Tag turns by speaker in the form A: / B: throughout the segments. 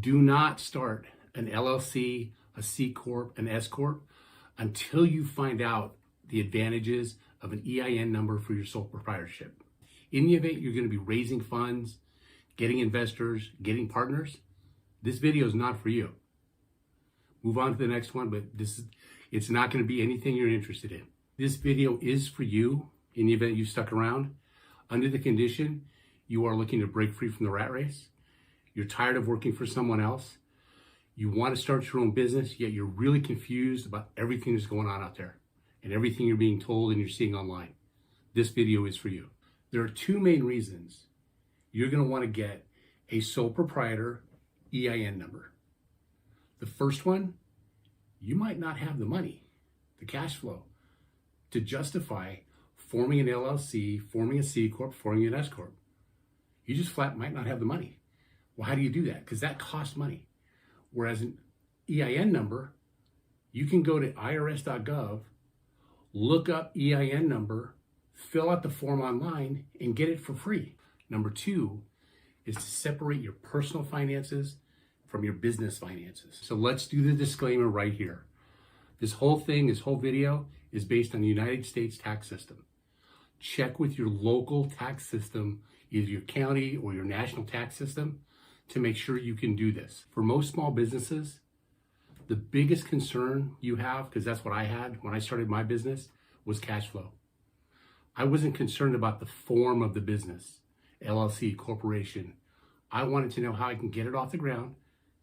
A: Do not start an LLC, a C-Corp, an S-Corp until you find out the advantages of an EIN number for your sole proprietorship. In the event you're going to be raising funds, getting investors, getting partners, this video is not for you. Move on to the next one, but it's not going to be anything you're interested in. This video is for you in the event you stuck around under the condition you are looking to break free from the rat race. You're tired of working for someone else. You want to start your own business, yet you're really confused about everything that's going on out there and everything you're being told and you're seeing online. This video is for you. There are two main reasons you're going to want to get a sole proprietor EIN number. The first one, you might not have the money, the cash flow, to justify forming an LLC, forming a C-Corp, forming an S-Corp. You just flat might not have the money. Well, how do you do that? Because that costs money. Whereas an EIN number, you can go to irs.gov, look up EIN number, fill out the form online, and get it for free. Number two is to separate your personal finances from your business finances. So let's do the disclaimer right here. This whole video is based on the United States tax system. Check with your local tax system, either your county or your national tax system, to make sure you can do this. For most small businesses, the biggest concern you have, because that's what I had when I started my business, was cash flow. I wasn't concerned about the form of the business, LLC, corporation. I wanted to know how I can get it off the ground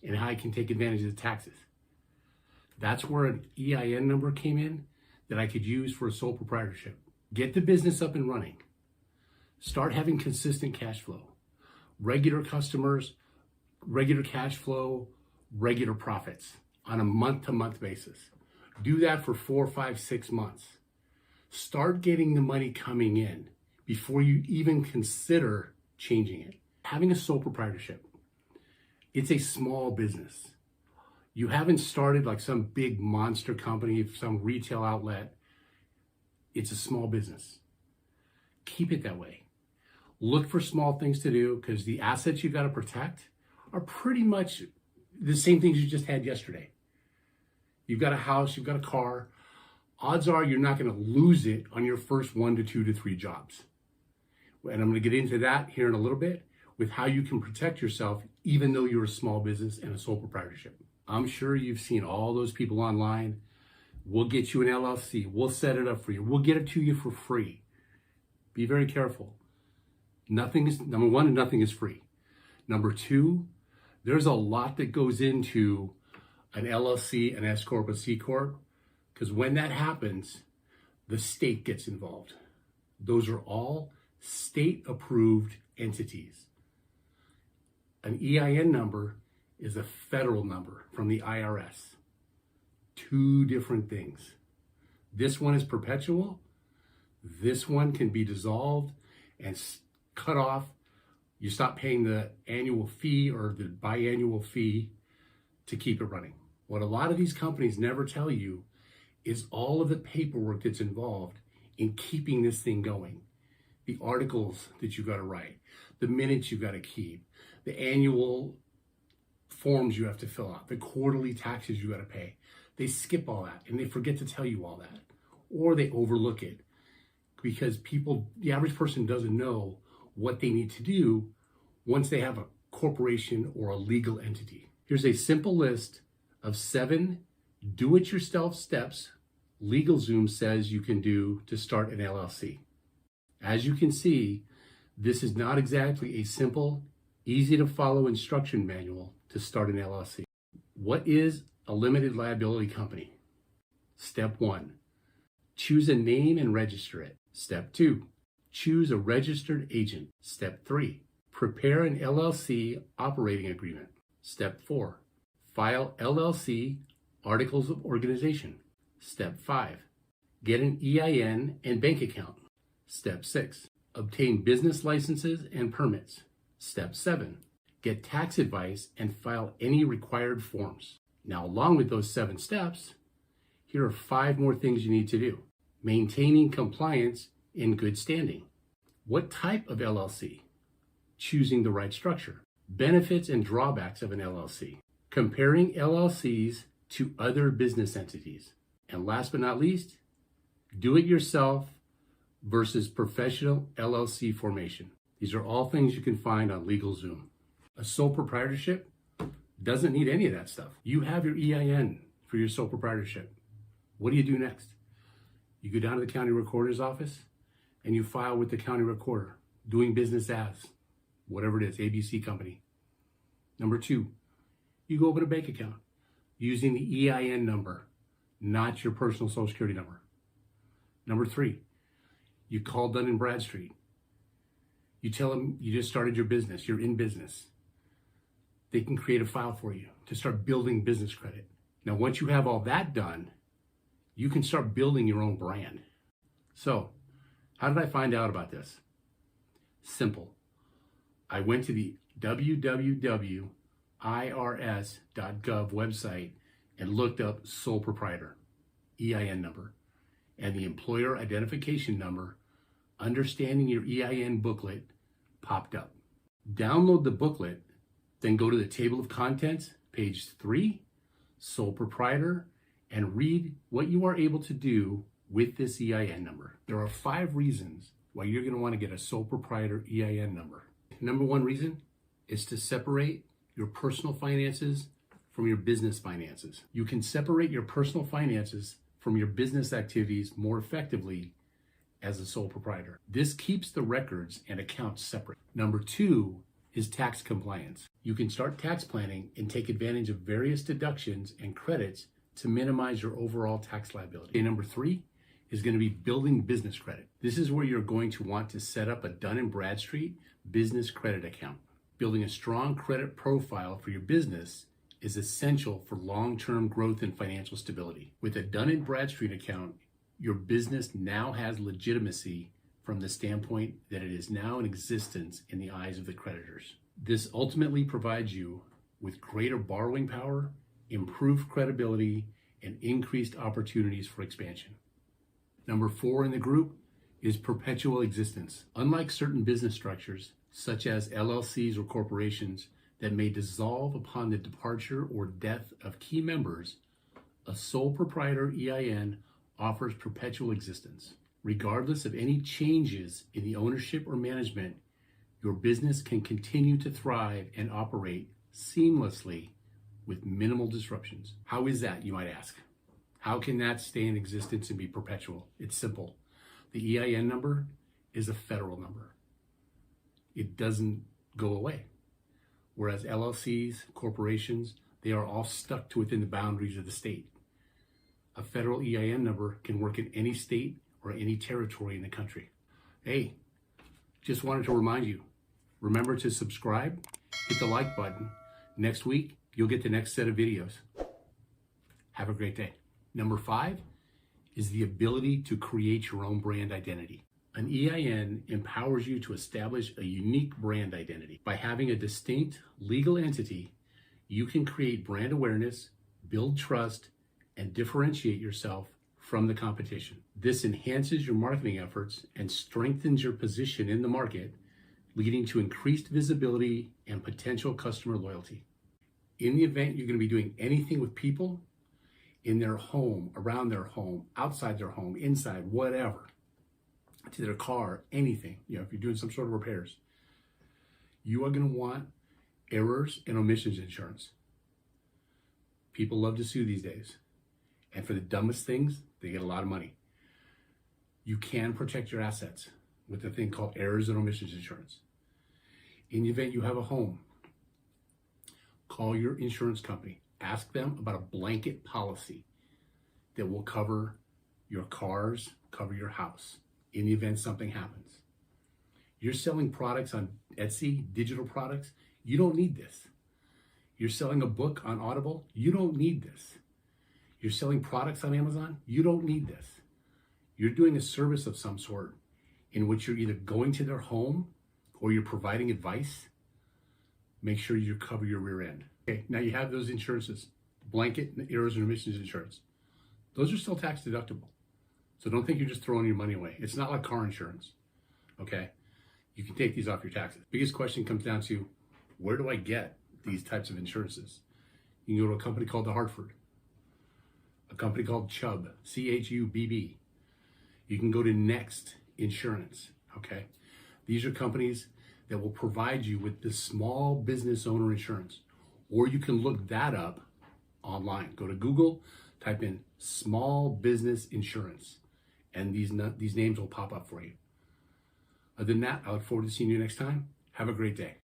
A: and how I can take advantage of the taxes. That's where an EIN number came in that I could use for a sole proprietorship. Get the business up and running. Start having consistent cash flow. Regular customers, regular cash flow, regular profits on a month-to-month basis. Do that for 4, 5, 6 months. Start getting the money coming in before you even consider changing it. Having a sole proprietorship, it's a small business. You haven't started like some big monster company, some retail outlet. It's a small business. Keep it that way. Look for small things to do because the assets you've got to protect are pretty much the same things you just had yesterday. You've got a house, you've got a car. Odds are you're not going to lose it on your first 1 to 2 to 3 jobs. And I'm going to get into that here in a little bit with how you can protect yourself even though you're a small business and a sole proprietorship. I'm sure you've seen all those people online. We'll get you an LLC. We'll set it up for you. We'll get it to you for free. Be very careful. Number one, nothing is free. Number two, there's a lot that goes into an LLC, an S-Corp, a C-Corp, because when that happens, the state gets involved. Those are all state-approved entities. An EIN number is a federal number from the IRS. Two different things. This one is perpetual. This one can be dissolved and cut off. You stop paying the annual fee or the biannual fee to keep it running. What a lot of these companies never tell you is all of the paperwork that's involved in keeping this thing going. The articles that you've got to write, the minutes you've got to keep, the annual forms you have to fill out, the quarterly taxes you got to pay. They skip all that and they forget to tell you all that, or they overlook it because the average person doesn't know what they need to do once they have a corporation or a legal entity. Here's a simple list of 7 do-it-yourself steps LegalZoom says you can do to start an LLC. As you can see, this is not exactly a simple, easy to follow instruction manual to start an LLC. What is a limited liability company? Step 1, choose a name and register it. Step 2, choose a registered agent. Step 3, prepare an LLC operating agreement. Step 4, file LLC articles of organization. Step 5, get an EIN and bank account. Step 6, obtain business licenses and permits. Step 7, get tax advice and file any required forms. Now, along with those 7 steps, here are 5 more things you need to do. Maintaining compliance in good standing. What type of LLC? Choosing the right structure. Benefits and drawbacks of an LLC. Comparing LLCs to other business entities. And last but not least, do it yourself versus professional LLC formation. These are all things you can find on LegalZoom. A sole proprietorship doesn't need any of that stuff. You have your EIN for your sole proprietorship. What do you do next? You go down to the county recorder's office and you file with the county recorder, doing business as, whatever it is, ABC company. Number 2, you go open a bank account using the EIN number, not your personal social security number. Number 3, you call Dun & Bradstreet. You tell them you just started your business, you're in business. They can create a file for you to start building business credit. Now, once you have all that done, you can start building your own brand. So, how did I find out about this? Simple. I went to the www.irs.gov website and looked up sole proprietor, EIN number, and the employer identification number, understanding your EIN booklet, popped up. Download the booklet, then go to the table of contents, page 3, sole proprietor, and read what you are able to do with this EIN number. There are 5 reasons why you're going to want to get a sole proprietor EIN number. Number 1 reason is to separate your personal finances from your business finances. You can separate your personal finances from your business activities more effectively as a sole proprietor. This keeps the records and accounts separate. Number 2 is tax compliance. You can start tax planning and take advantage of various deductions and credits to minimize your overall tax liability. Number 3 is going to be building business credit. This is where you're going to want to set up a Dun & Bradstreet business credit account. Building a strong credit profile for your business is essential for long-term growth and financial stability. With a Dun & Bradstreet account, your business now has legitimacy from the standpoint that it is now in existence in the eyes of the creditors. This ultimately provides you with greater borrowing power, improved credibility, and increased opportunities for expansion. Number 4 in the group is perpetual existence. Unlike certain business structures, such as LLCs or corporations that may dissolve upon the departure or death of key members, a sole proprietor EIN offers perpetual existence. Regardless of any changes in the ownership or management, your business can continue to thrive and operate seamlessly with minimal disruptions. How is that, you might ask? How can that stay in existence and be perpetual? It's simple. The EIN number is a federal number. It doesn't go away. Whereas LLCs, corporations, they are all stuck to within the boundaries of the state. A federal EIN number can work in any state or any territory in the country. Hey, just wanted to remind you, remember to subscribe, hit the like button. Next week, you'll get the next set of videos. Have a great day. Number 5 is the ability to create your own brand identity. An EIN empowers you to establish a unique brand identity. By having a distinct legal entity, you can create brand awareness, build trust, and differentiate yourself from the competition. This enhances your marketing efforts and strengthens your position in the market, leading to increased visibility and potential customer loyalty. In the event you're going to be doing anything with people, in their home, around their home, outside their home, inside, whatever, to their car, anything, if you're doing some sort of repairs, you are going to want errors and omissions insurance. People love to sue these days. And for the dumbest things, they get a lot of money. You can protect your assets with a thing called errors and omissions insurance. In the event you have a home, call your insurance company. Ask them about a blanket policy that will cover your cars, cover your house in the event something happens. You're selling products on Etsy, digital products, you don't need this. You're selling a book on Audible, you don't need this. You're selling products on Amazon, you don't need this. You're doing a service of some sort in which you're either going to their home or you're providing advice. Make sure you cover your rear end. Okay, now you have those insurances, blanket, errors and omissions insurance. Those are still tax deductible. So don't think you're just throwing your money away. It's not like car insurance, okay? You can take these off your taxes. Biggest question comes down to, Where do I get these types of insurances? You can go to a company called The Hartford, a company called Chubb, CHUBB. You can go to Next Insurance, okay? These are companies that will provide you with the small business owner insurance, or you can look that up online. Go to Google, type in small business insurance, and these names will pop up for you. Other than that, I look forward to seeing you next time. Have a great day.